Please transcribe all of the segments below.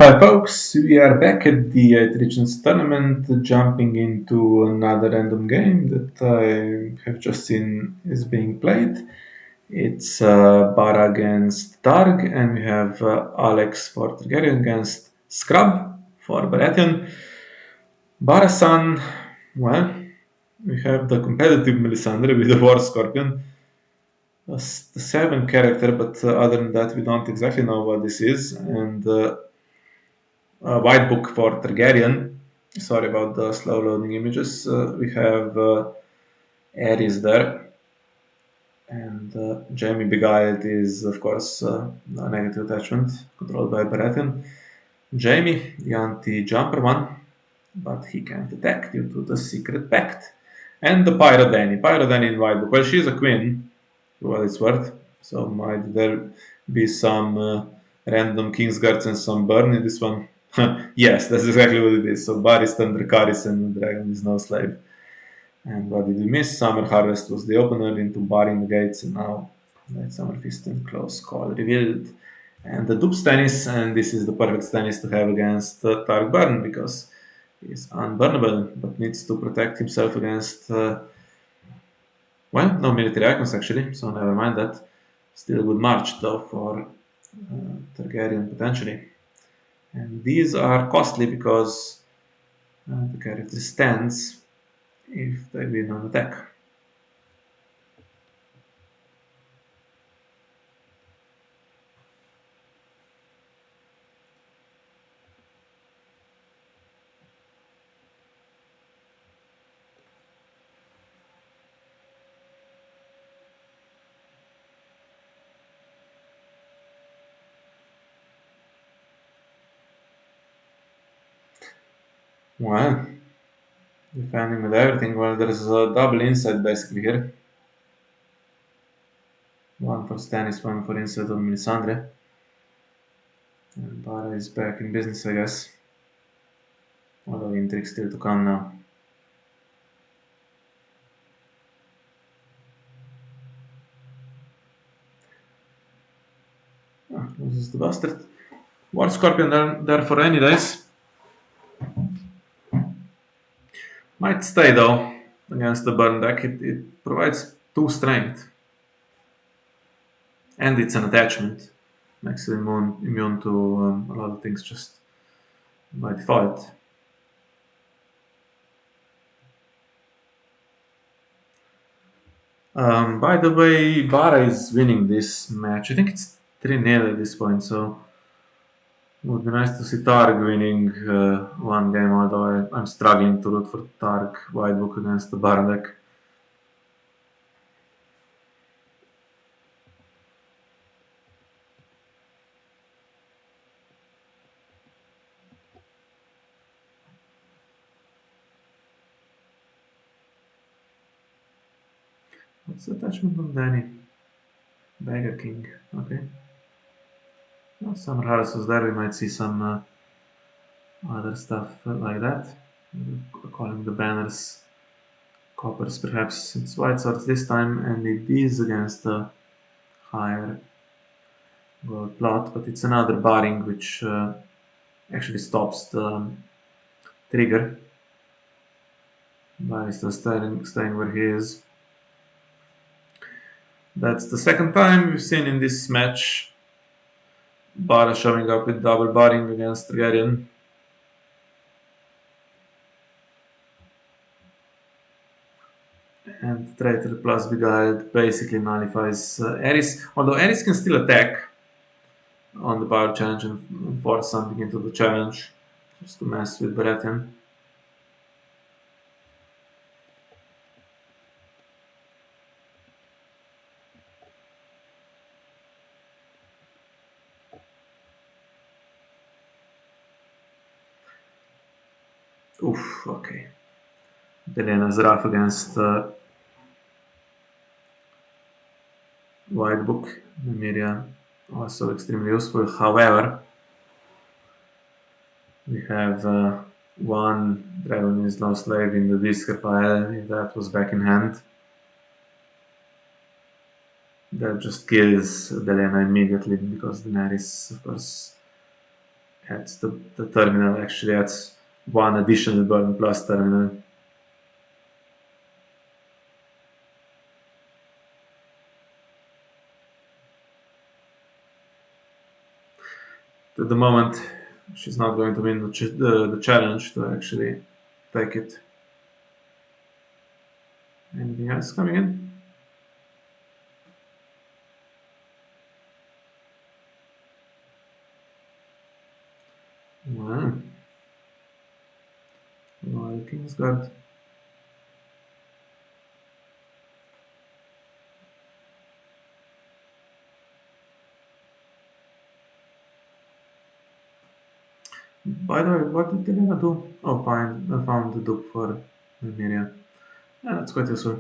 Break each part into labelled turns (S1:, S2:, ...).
S1: Hi folks, we are back at the Regents tournament, jumping into another random game that I have just seen is being played. It's Bara against Targ, and we have Alex for Targaryen against Scrub for Baratheon. Bara-san, well, we have the competitive Melisandre with the War Scorpion, the 7 character, but other than that, we don't exactly know what this is. And white book for Targaryen. Sorry about the slow loading images. We have Ares there, and Jaime Beguiled is, of course, a negative attachment controlled by Baratheon. Jaime, the anti-jumper one, but he can't attack due to the secret pact. And the Pyro Dany. Pyro Dany in white book. Well, she's a queen, for what it's worth. So might there be some random Kingsguards and some burn in this one? Yes, that's exactly what it is. So Barist under Caris and the Dragon is no slave. And what did we miss? Summer Harvest was the opener into barring the gates, and now that Summer Feast and Close Call revealed. And the Dupe Stannis, and this is the perfect Stannis to have against Targ Burn because he's unburnable but needs to protect himself against, well, no military icons actually, so never mind that. Still a good march though for Targaryen potentially. And these are costly because the character stands if they win on attack. Well, defending with everything. Well, there's a double insight basically here. One for Stannis, one for insight on Melisandre. And Bara is back in business, I guess. Although intrigue still to come now. Loses the bastard. War Scorpion there for any days. Might stay though against the burn deck. It provides 2 strength. And it's an attachment. Makes it immune to a lot of things just by default. By the way, Bara is winning this match. I think it's 3-0 at this point, so it would be nice to see Targ winning one game, although I'm struggling to root for Targ White Book against the Bara deck. What's the attachment on Danny? Beggar King, okay. Well, Summer Harris was there, we might see some other stuff like that. Calling the banners coppers, perhaps. It's white swords this time, and it is against the higher gold plot, but it's another barring which actually stops the trigger. Bar is still staying where he is. That's the second time we've seen in this match Bara showing up with double barring against Targaryen. And Traitor plus Beguiled basically nullifies Ares, although Ares can still attack on the power challenge and force something into the challenge just to mess with Baratheon. Oof, okay. Belena's rough against White Book. Nymeria also extremely useful. However, we have one Dragon is no slave in the discard pile, if that was back in hand. That just kills Belena immediately because Daenerys, of course, adds the terminal actually adds one additional burn plus terminal. At the moment, she's not going to win the challenge to actually take it. Anything else coming in? Well, Royal Kingsguard. By the way, what did Elena do? Oh, fine. I found the dupe for Nymeria. Yeah, that's quite useful.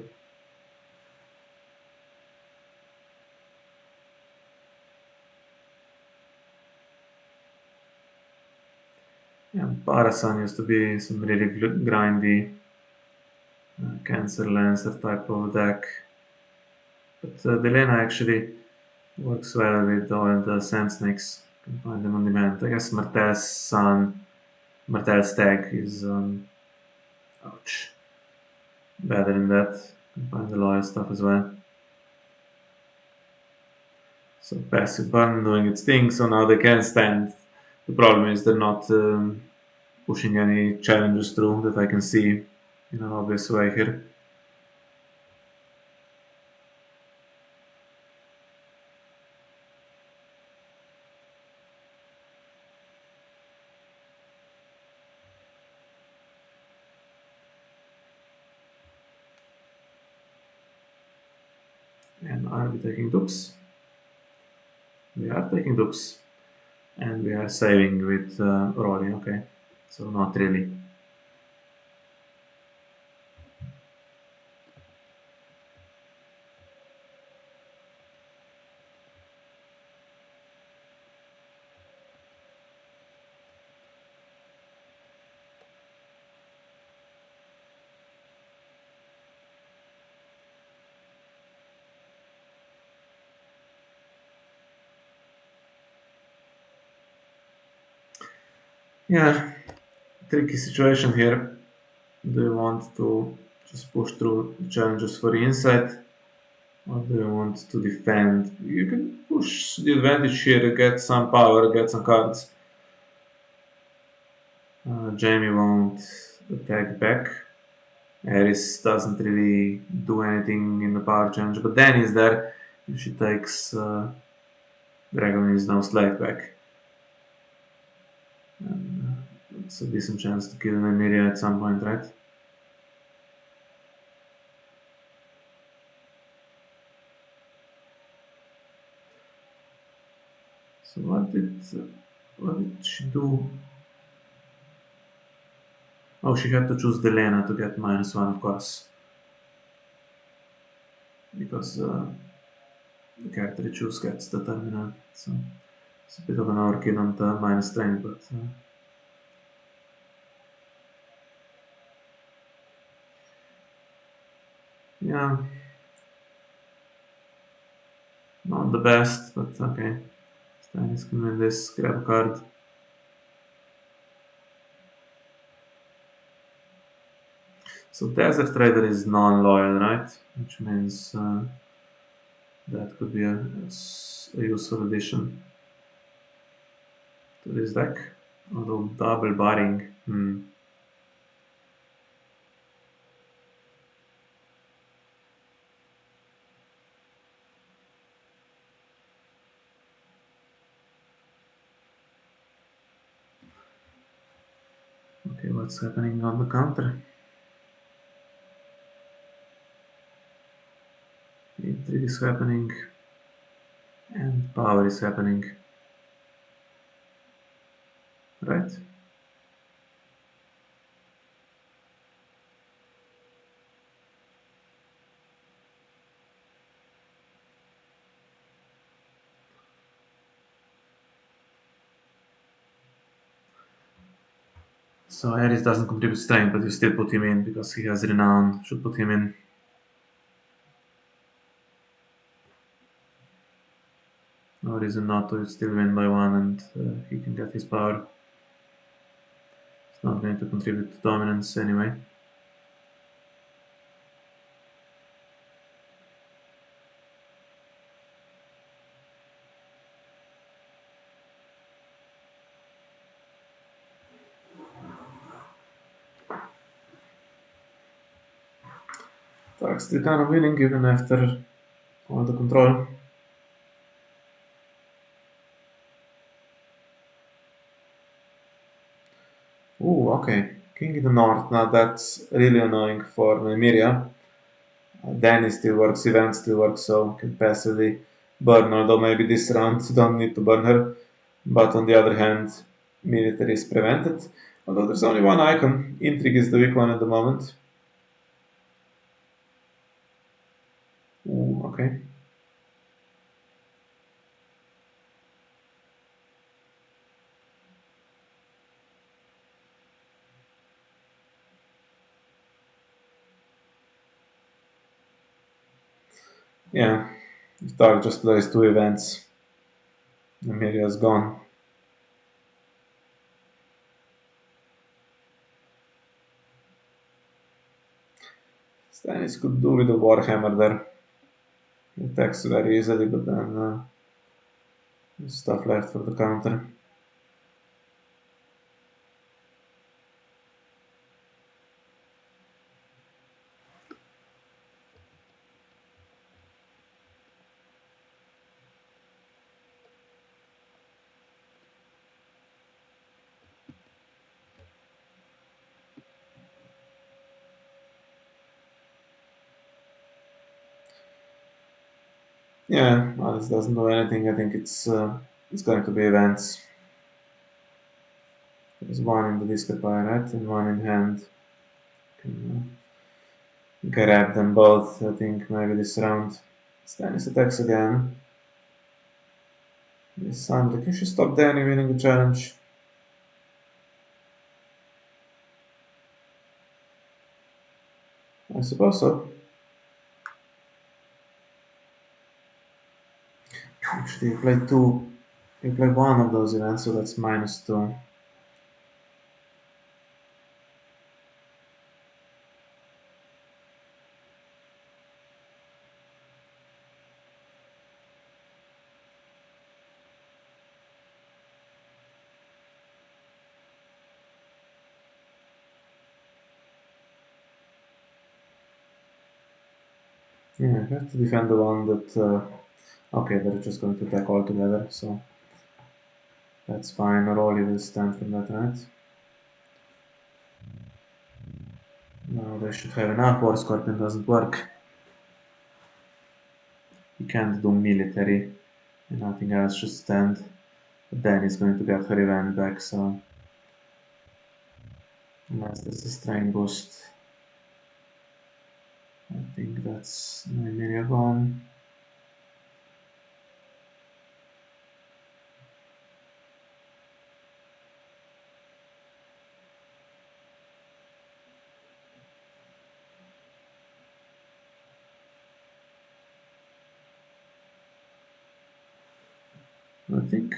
S1: Yeah, Baratheon used to be some really grindy Cancer Lancer type of deck. But Delena actually works well with all the Sand Snakes. You can find them on demand. I guess Martel's son, Martel's tag is, ouch, better in that. You can find the loyal stuff as well. So passive burn doing its thing, so now they can stand. The problem is they're not pushing any challenges through that I can see in an obvious way here. And are we taking dupes? We are taking dupes. And we are saving with Rory, okay. So not really. Yeah, tricky situation here. Do you want to just push through the challenges for the insight? Or do you want to defend? You can push the advantage here, get some power, get some cards. Jamie won't attack back. Aerys doesn't really do anything in the power challenge, but Dany is there. If she takes Dragon is now slack back. And, it's a decent chance to kill Nymeria at some point, right? So what did she do? Oh, she had to choose Delena to get -1, of course, because the character you choose gets the terminal. So it's a bit of an overkill on the minus strength, but yeah, not the best, but okay. Stannis can win this. Grab a card. So Desert Trader is non-loyal, right? Which means that could be a useful addition to this deck. Although double barring. Okay, what's happening on the counter? Intrigue is happening, and power is happening. Right? So Ares doesn't contribute strength, but you still put him in because he has renown. Should put him in. No reason not to still win by 1 and he can get his power. It's not going to contribute to dominance anyway. Stark's still kind of winning even after all the control. Ooh, okay. King in the north. Now that's really annoying for Nymeria. Danny still works, event still works, so can passively burn, although maybe this round don't need to burn her. But on the other hand, military is prevented. Although there's only one icon. Intrigue is the weak one at the moment. Ooh, okay. Yeah. Stark just plays two events. Amelia's gone. Stannis could do with a Warhammer there. He attacks very easily, but then stuff left for the counter. Yeah, Alice doesn't do anything. I think it's going to be events. There's one in the discard pile, right? And one in hand. Can grab them both, I think, maybe this round. Stannis attacks again. This sounds like you should stop Danny winning the challenge. I suppose so. Actually, you played two. You played one of those events, so that's -2. Yeah, I have to defend the one that. Okay, they're just going to attack all together, so that's fine. Rolly will stand from that, right? No, they should have enough. War Scorpion doesn't work. You can't do military, and nothing else should stand. But then he's going to get her event back, so unless there's a strain boost, I think that's Nymeria gone. I think,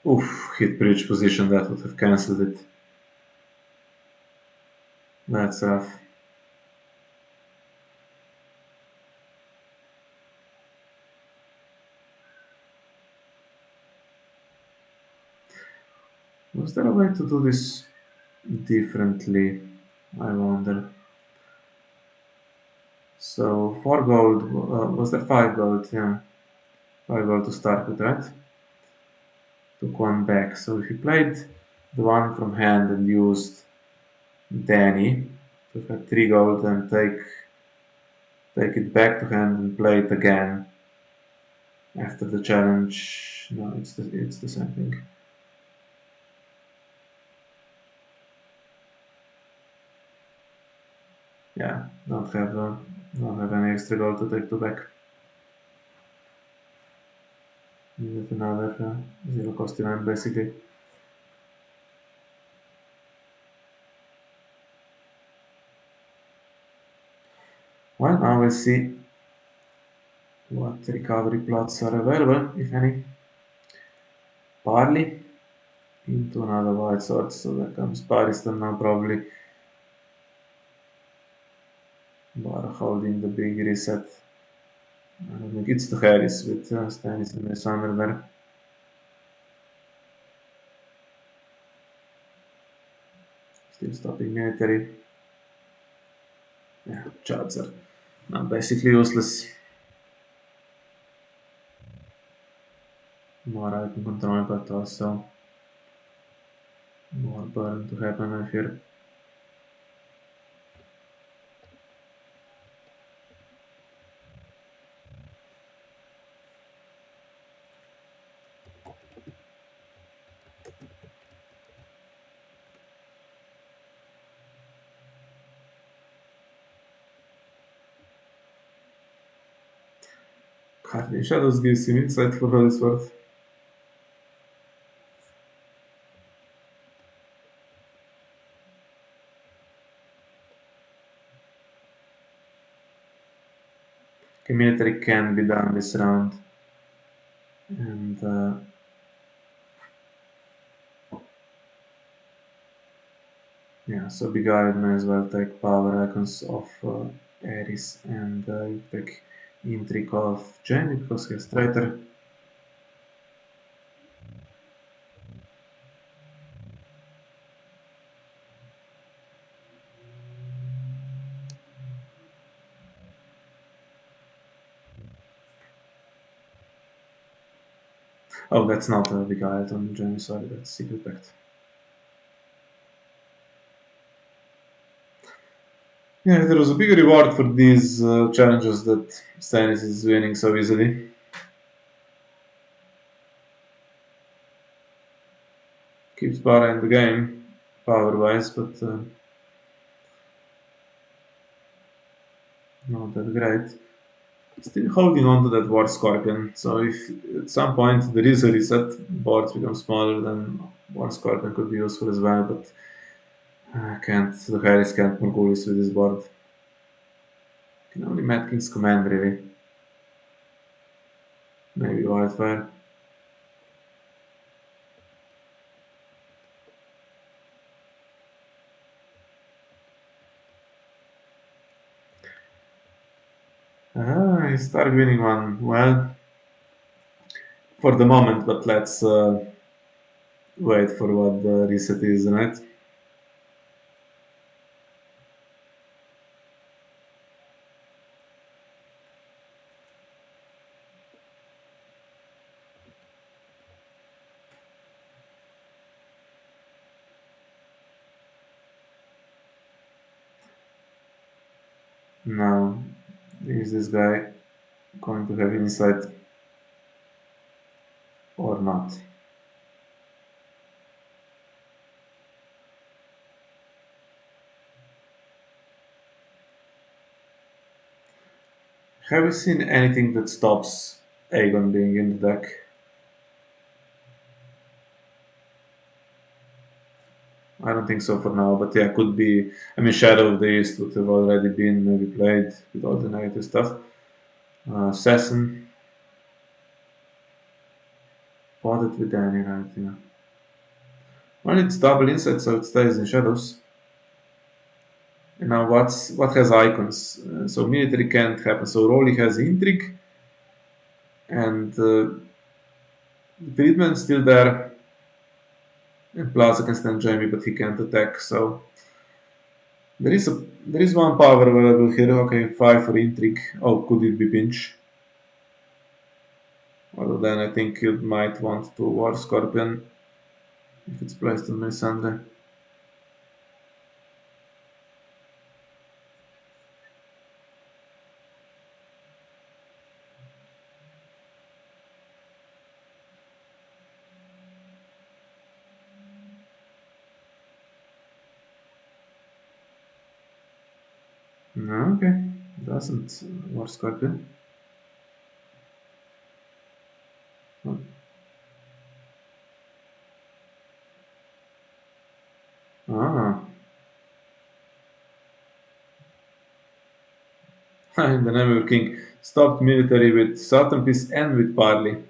S1: oof, hit bridge position, that would have cancelled it. That's rough. Was there a way to do this differently? I wonder. So 4 gold, was there 5 gold? Yeah, 5 gold to start with, right? Took one back. So if you played the one from hand and used Danny, so if you had 3 gold, then take it back to hand and play it again after the challenge. No, it's the same thing. Yeah, don't have any extra gold to take to back. Need another zero cost event basically. Well, now we'll see what recovery plots are available, if any. Parley into another white sword. So there comes Paristan now, probably. Bar holding the big reset. I don't think it's to Harris with Stannis and Melisandre there. Still stopping military. Yeah, charts are now basically useless. More item control, but also more burn to happen, I fear. Carving Shadows gives him insight for what it's worth. Okay, military can be done this round. And yeah, so Big Eye may as well take power icons of Ares and you take intrigue of Jaime because he's traitor. Oh, that's not a Big Eye on Jaime, sorry, that's Secret Pact. Yeah, there was a big reward for these challenges that Stannis is winning so easily. Keeps Bara in the game, power-wise, but not that great. Still holding on to that War Scorpion, so if at some point there is a reset, boards become smaller, then War Scorpion could be useful as well, but the Harris can't Morgulis with this board. Can only Mad King's Command, really. Maybe Wildfire. He's start winning one. Well, for the moment, but let's wait for what the reset is, right? Now, is this guy going to have insight or not? Have you seen anything that stops Aegon being in the deck? I don't think so for now, but yeah, could be. I mean, Shadow of the East would have already been maybe played with all the negative stuff. Assassin, bought it with Danny, right? Yeah. Well, it's double insight, so it stays in shadows. And now, what has icons? So military can't happen. So Rolly has intrigue, and Friedman's still there. And Plaza can stand Jamie, but he can't attack. So there is one power available here. Okay, 5 for intrigue. Oh, could it be pinch? Although then I think you might want to War Scorpion if it's placed on Melisandre. No, okay, doesn't War Scorpion. Oh. Ah, in the name of King, stopped military with Southern Peace and with Parley.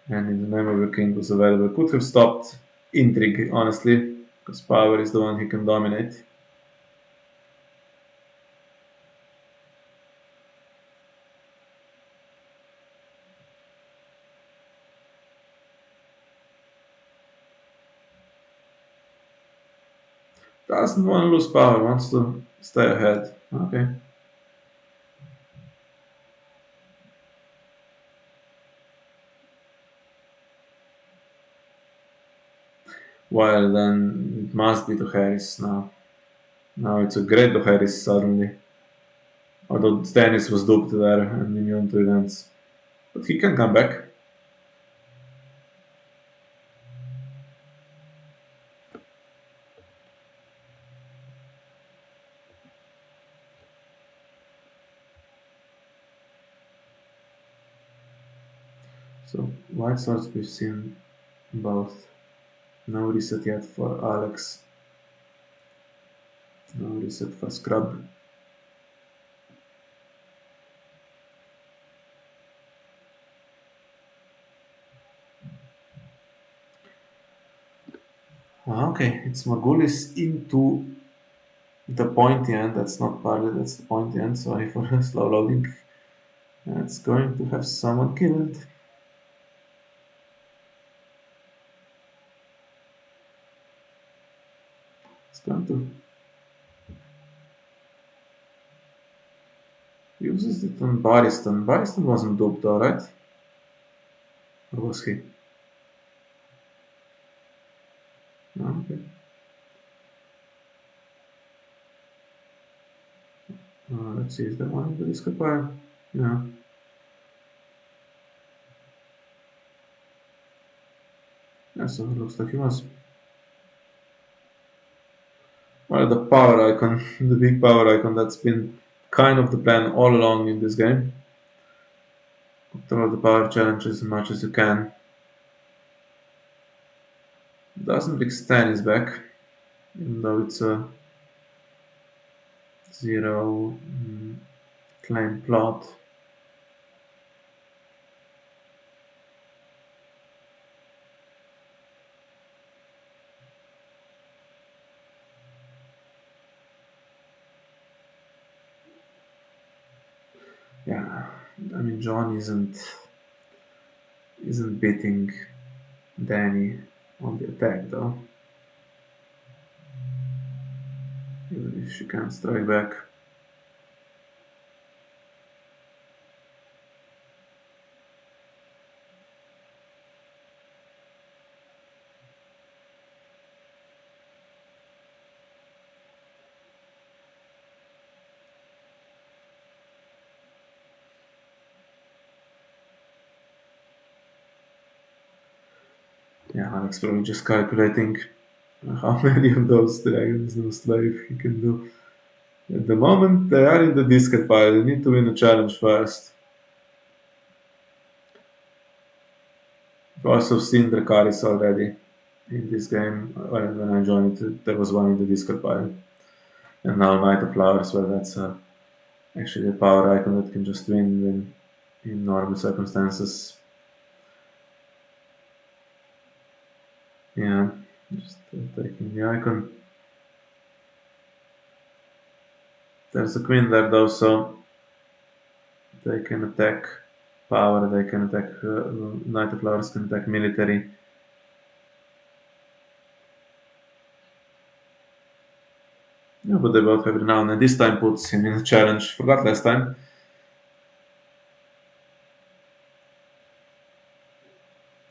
S1: And in the name of the King was available. Could have stopped intrigue, honestly, because power is the one he can dominate. Doesn't want to lose power, wants to stay ahead. Okay. Well, then it must be to Harris now. Now it's a great to Harris suddenly. Although Stannis was duped there and immune to events. But he can come back. So, White Swords we've seen both. No reset yet for Alex. No reset for Scrub. Okay, it's Margulis into the pointy end. That's not party, that's the pointy end. Sorry for slow loading. It's going to have someone killed. It's going to uses it on Barristan. Barristan wasn't duped, alright? Or was he? Okay. Let's see, is there one in the Discord pile? Yeah. Yeah, so it looks like he was. Well, the power icon, the big power icon, that's been kind of the plan all along in this game. Throw the power challenges as much as you can. Doesn't extend his back, even though it's a zero claim plot. Yeah, I mean John isn't beating Danny on the attack though, even if she can't strike back. Yeah, Alex probably just calculating how many of those dragons no slave he can do. At the moment, they are in the discard pile. They need to win a challenge first. I've also seen Dracarys already in this game. When I joined, there was one in the discard pile. And now Knight of Flowers, well, that's actually a power icon that can just win in normal circumstances. Yeah, just taking the icon. There's a queen there though, so they can attack power, they can attack Knight of Flowers, can attack military. Yeah, but they both have renown, and this time puts him in a challenge. Forgot last time.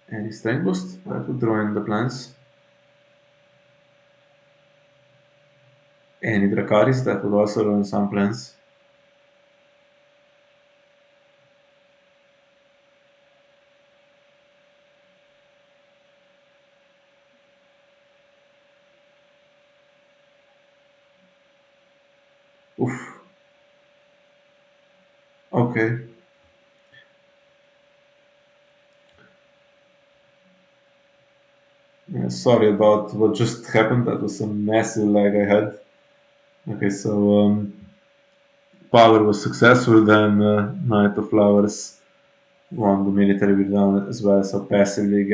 S1: Any strength boost? That would ruin the plans. Any Dracarys? That would also ruin some plans. Oof. Okay. Yeah, sorry about what just happened. That was a massive lag I had. Okay, so power was successful, then Knight of Flowers won the military without as well, so passively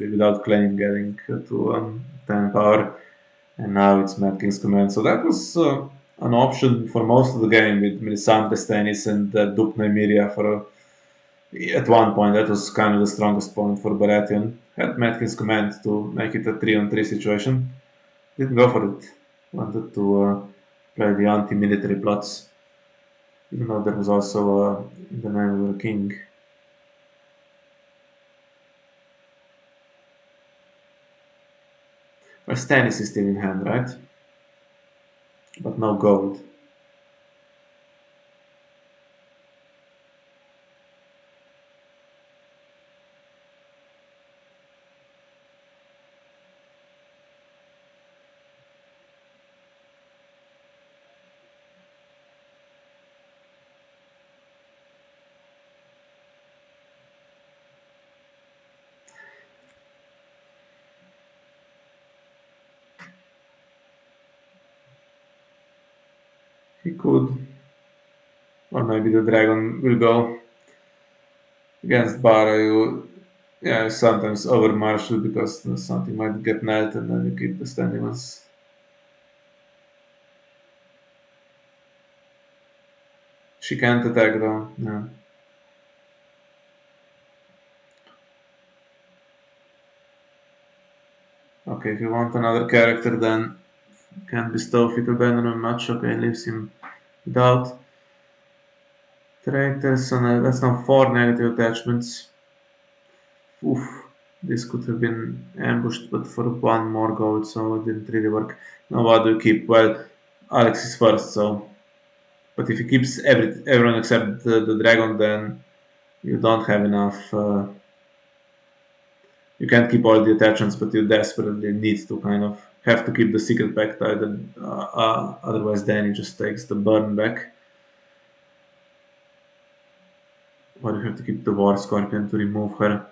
S1: without claim getting to 10 power, and now it's Mad King's Command. So that was an option for most of the game with Melisandre Stannis and Duke Nymeria for at one point. That was kind of the strongest point for Baratheon. Had Mad King's Command to make it a 3-on-3 situation. Didn't go for it. Wanted to play the anti-military plots, even though there was also in the name of the king. Well, Stannis is still in hand, right? But no gold. He could, or maybe the dragon will go against Bara. You sometimes overmarshal because something might get nailed, and then you keep the standing ones. She can't attack though. No. Okay, if you want another character, then can bestow Fickle Banner on much. Okay, leaves him without traitors. And that's now 4 negative attachments. Oof, this could have been ambushed, but for 1 more gold, so it didn't really work. Now what do you keep? Well, Alex is first, so. But if he keeps everyone except the dragon, then you don't have enough. You can't keep all the attachments, but you desperately need to kind of have to keep the secret pectide, and otherwise, then he just takes the burn back. Or you have to keep the war scorpion to remove her.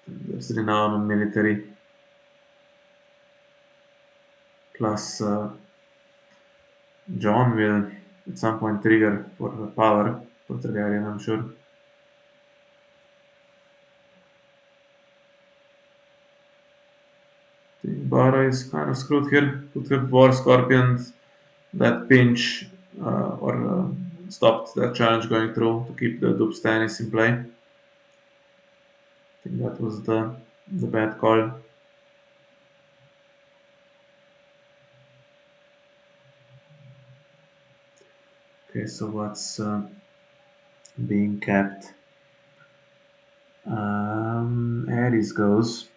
S1: There's renown on military. Plus, John will at some point trigger for power for Targaryen, I'm sure. I think Bara is kind of screwed here. Could have War Scorpions that pinch or stopped that challenge going through to keep the Dupe Stannis in play. I think that was the bad call. Okay, so what's being kept? Ares goes.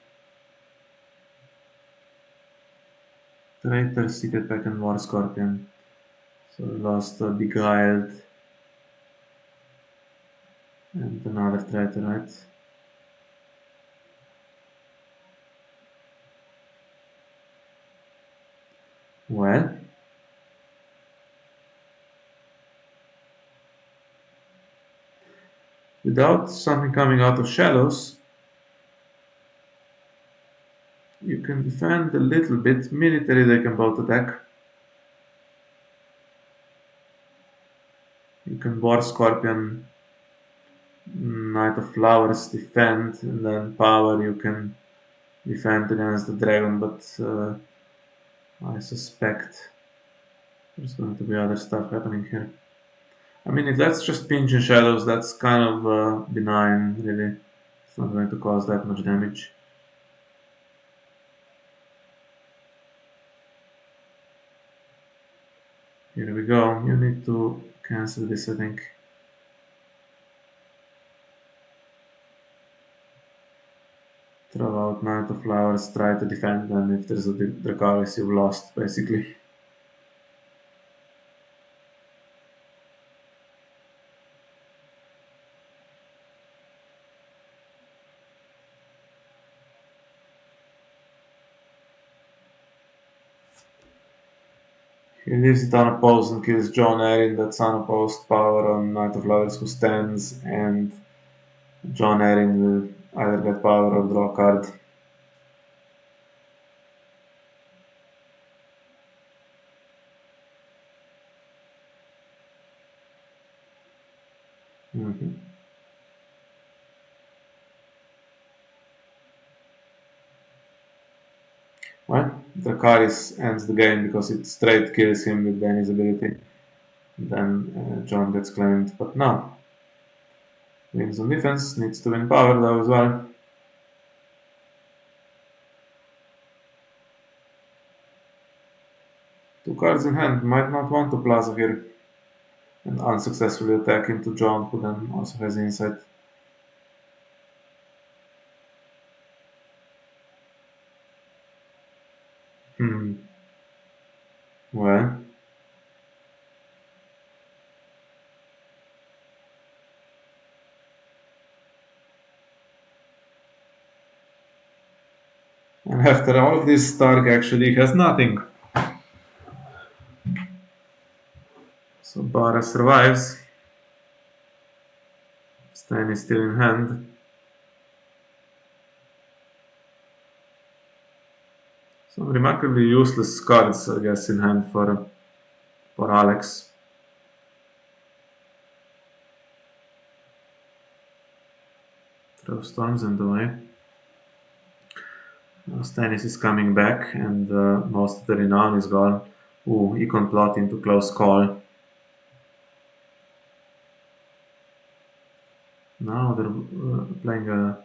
S1: Traitor, Secret Pack, and War Scorpion. So we lost Beguiled and another traitor, right? Well, without something coming out of shadows, you can defend a little bit. Military, they can both attack. You can War Scorpion, Knight of Flowers defend, and then power you can defend against the dragon, but I suspect there's going to be other stuff happening here. I mean, if that's just pinch and shadows, that's kind of benign, really. It's not going to cause that much damage. Here we go. You need to cancel this, I think. Throw out Knight of Flowers, try to defend, and if there's a Dracarys, you've lost, basically. He leaves it unopposed and kills John Arryn. That's unopposed power on Knight of Flowers who stands, and John Arryn will either get power or draw a card. Mhm. Well, Dracarys ends the game because it straight kills him with Dany's ability. Then John gets claimed, but no. Wins on defense, needs to win power though as well. Two cards in hand, might not want to plaza here and unsuccessfully attack into John, who then also has insight. Hmm. Well, and after all of this, Stark actually has nothing. So Bara survives. Stan is still in hand. Some remarkably useless cards, I guess, in hand for Alex. Throw storms in the way. Now Stannis is coming back, and most of the renown is gone. Ooh, Econ plot into close call. Now they're playing a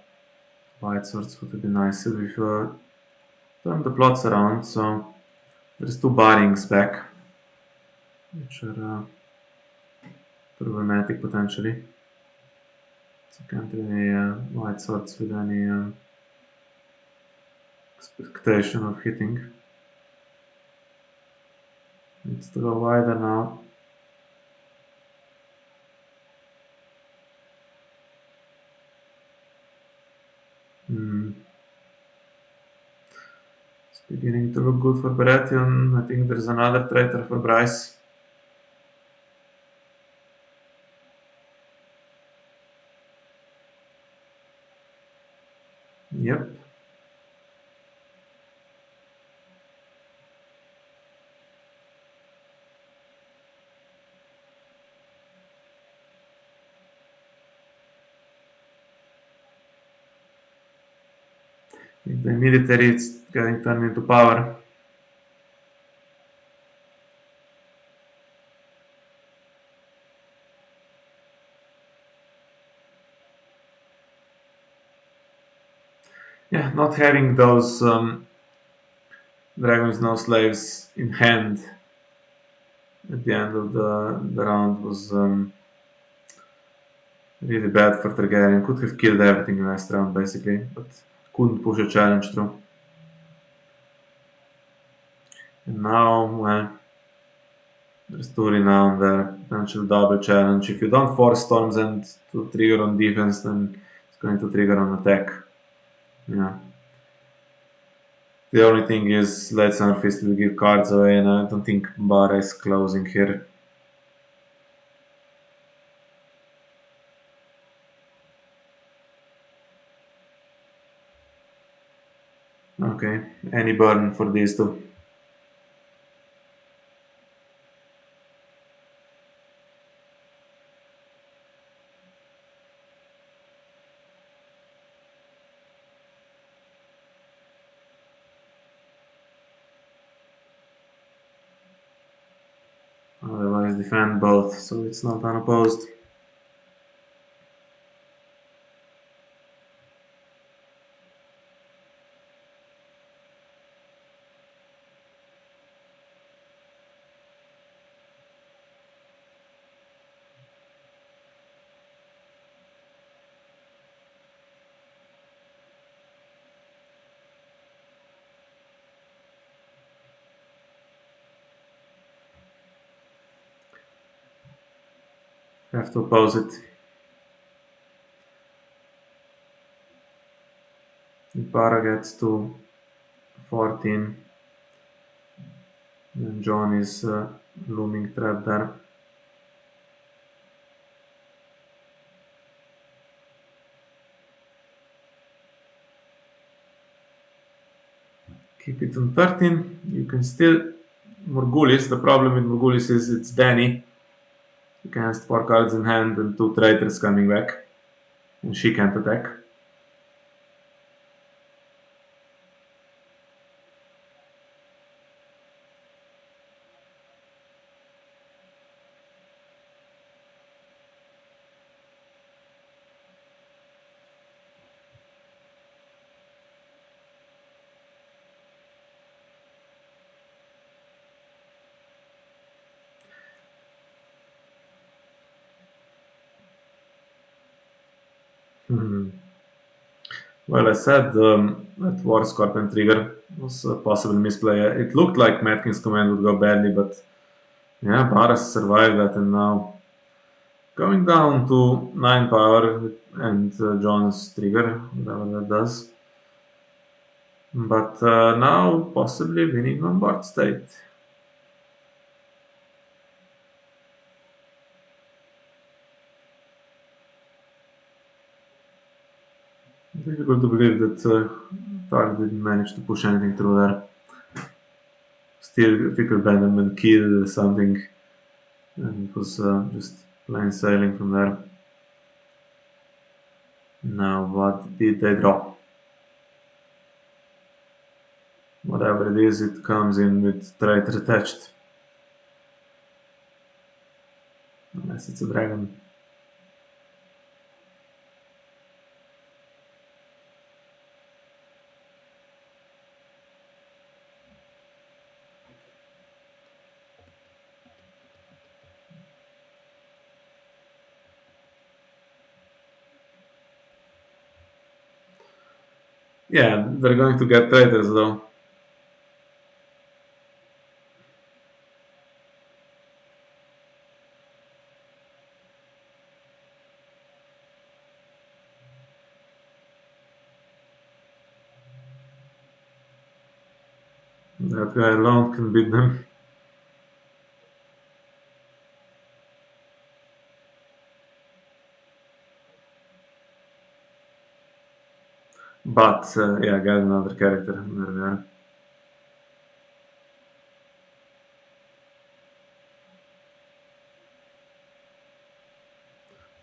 S1: white swords would have been nice if we've turned the plots around. So there's two barrings back, which are problematic potentially. So can't really white swords with any expectation of hitting. Needs to go wider now. Hmm. It's beginning to look good for Baratheon. I think there's another traitor for Bryce. Yep. If the military is getting turned into power. Yeah, not having those dragons no slaves in hand at the end of the round was really bad for Targaryen. Could have killed everything in last round basically, but couldn't push a challenge through. And now, well, there's two renown there, potential double challenge. If you don't force Storm's End to trigger on defense, then it's going to trigger on attack. Yeah. The only thing is, Light Summer Fist will give cards away, and I don't think Bara is closing here. Okay, any burn for these two. Otherwise, defend both, so it's not unopposed. Have to oppose it. If Bara gets to 14, then John is looming trap there. Keep it on 13. You can still Morgulis. The problem with Morgulis is it's Danny. against 4 cards in hand and 2 traitors coming back, and she can't attack. Hmm. Well, I said that War Scorpion trigger was a possible misplay. It looked like Matkins' command would go badly, but yeah, Baras survived that, and now going down to 9 power and John's trigger, whatever that does. But now possibly winning on board state. Difficult to believe that Targ didn't manage to push anything through there. Still, if he could bend and kill something, and it was just plain sailing from there. Now, what did they draw? Whatever it is, it comes in with traitor attached. Unless it's a dragon. Yeah, they're going to get traitors though. That guy alone can beat them. But yeah, get another character. There we are.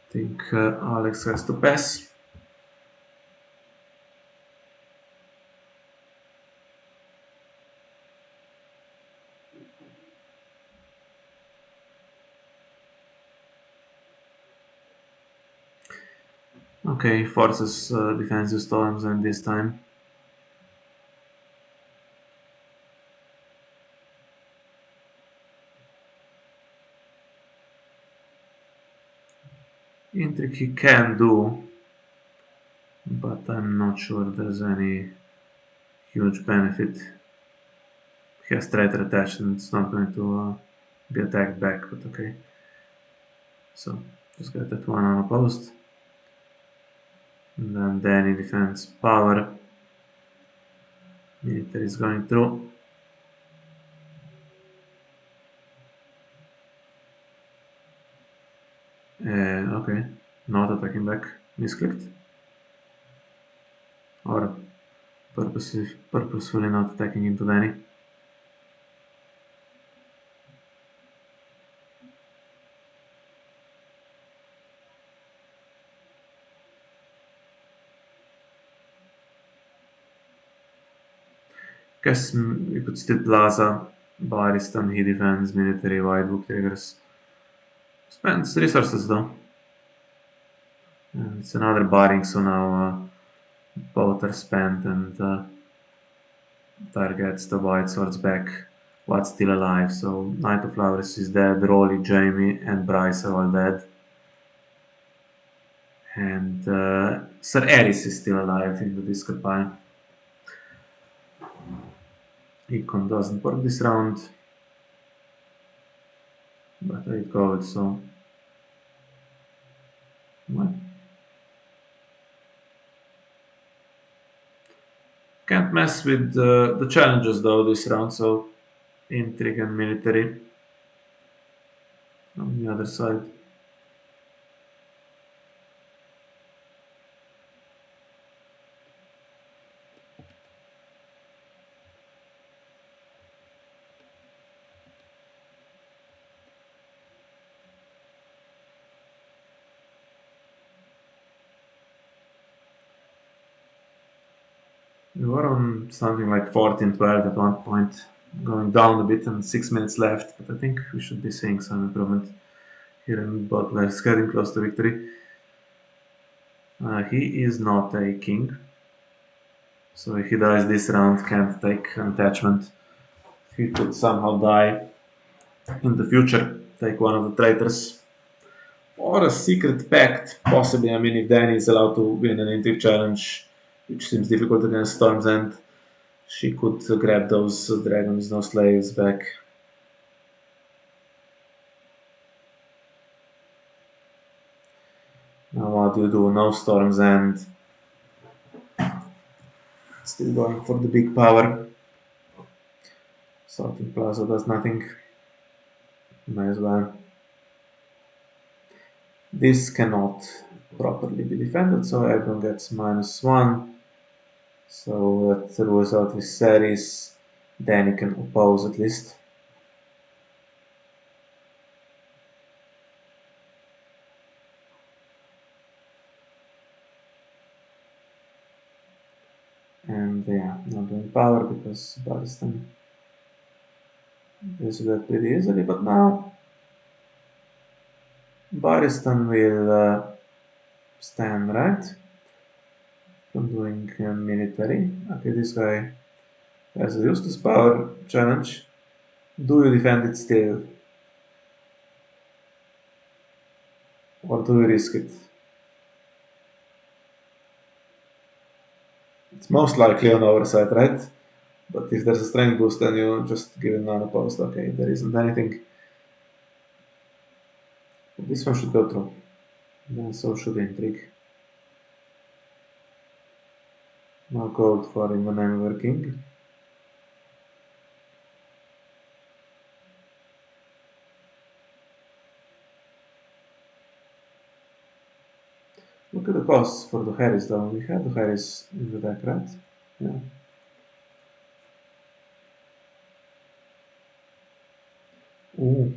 S1: I think Alex has to pass. Okay, forces defensive storms, and this time intrigue he can do, but I'm not sure there's any huge benefit. He has traitor attached and it's not going to be attacked back, but okay. So just get that one unopposed. And then Danny defense power. Military is going through. Okay, not attacking back. Misclicked. Or purposefully not attacking into Danny. Guess we could still Plaza, Baristan, he defends, military, wide book triggers. Spends resources though. And it's another barring, so now both are spent and targets the white swords back. What's still alive? So Knight of Flowers is dead, Rolly, Jamie, and Bryce are all dead. And Sir Eris is still alive in the discard pile. Econ doesn't work this round. But 8 gold, so what? Can't mess with the challenges though this round, so intrigue and military on the other side. We were on something like 14-12 at one point, going down a bit and 6 minutes left, but I think we should be seeing some improvement here in bot lane. It's getting close to victory. He is not a king, so if he dies this round, can't take an attachment. He could somehow die in the future, take one of the traitors. Or a secret pact, possibly. I mean, if Dany is allowed to win an intrigue challenge, which seems difficult against Storm's End, she could grab those dragons, no slaves back. Now what do you do? No Storm's End. Still going for the big power. Sorting Plaza does nothing. Might as well. This cannot properly be defended, so everyone gets -1. So that rules out his series. Danny can oppose at least. And yeah, not doing power because Baratheon is that pretty easily, but now Baratheon will stand right from doing military. Okay, this guy has used his power challenge. Do you defend it still? Or do you risk it? It's most likely on our side, right? But if there's a strength boost, then you just give it unopposed. Okay, there isn't anything. This one should go through. Then so should intrigue. No Colt for in the name of our king. Look at the costs for the Harris though. We have the Harris in the deck, right? Yeah. Ooh.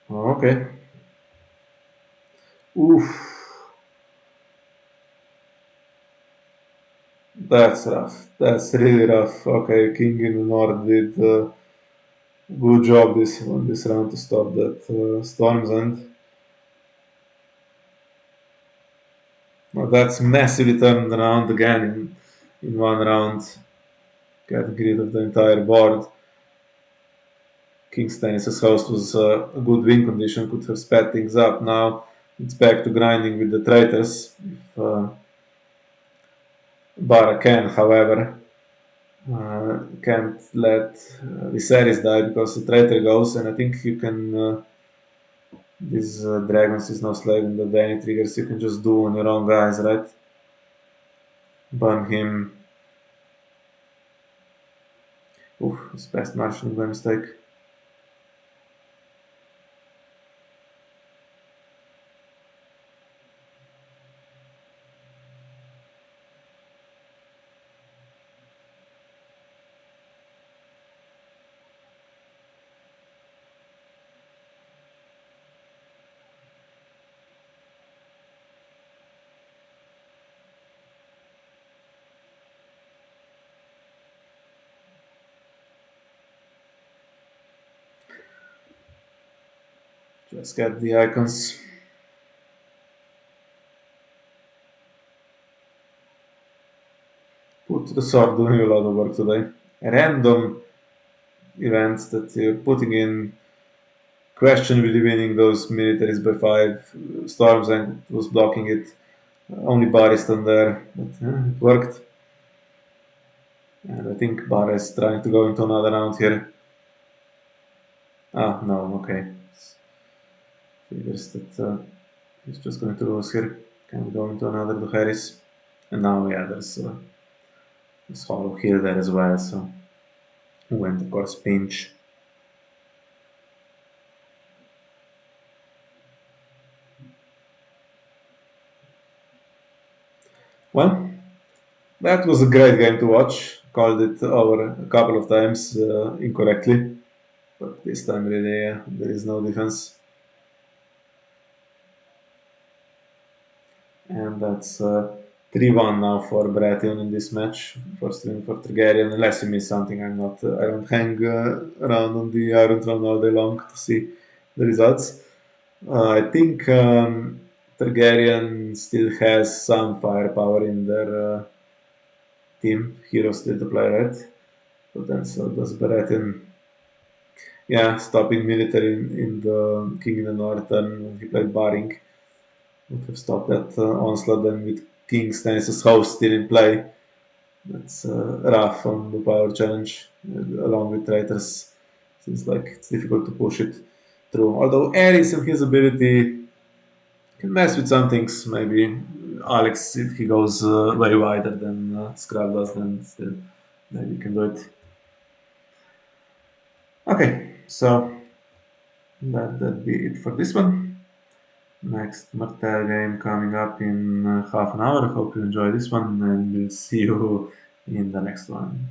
S1: Oh, okay. Oof. That's rough. That's really rough. Okay, King in the North did a good job this round to stop that Storm's End. Well, that's massively turned around again in one round. Getting rid of the entire board. King's Tennis's host was a good win condition, could have sped things up. Now it's back to grinding with the traitors. If Bara can, however, can't let Viserys die because the traitor goes, and I think you can. These dragons is no slave in the Dany triggers, you can just do on your own guys, right? Burn him. Oof, it's past marshalling by mistake. Just get the icons. Put the sword doing a lot of work today. Random events that you're putting in, questionably winning those militaries by 5 storms and was blocking it. Only Baristan there, but it worked. And I think Bar is trying to go into another round here. Ah, no, okay. Figures that he's just going to lose here. Can go into another to Harris. And now, yeah, there's this Hollow Hill there as well, so went, of course, pinch. Well, that was a great game to watch. Called it over a couple of times incorrectly, but this time really there is no defense. and that's 3-1 now for Baratheon in this match. First win for Targaryen. Unless you miss something, I'm not. I don't hang around on the Iron Throne all day long to see the results. I think Targaryen still has some firepower in their team. Heroes still to play, right? But then so does Baratheon. Yeah, stopping military in the King in the Northern when he played Baring would have stopped that onslaught. Then with King Stannis' house still in play, that's rough on the power challenge, along with traitors. Seems like it's difficult to push it through. Although Ares and his ability can mess with some things. Maybe Alex, if he goes way wider than Scrub does, then still maybe he can do it. Okay, so that be it for this one. Next Martel game coming up in half an hour. Hope you enjoy this one, and we'll see you in the next one.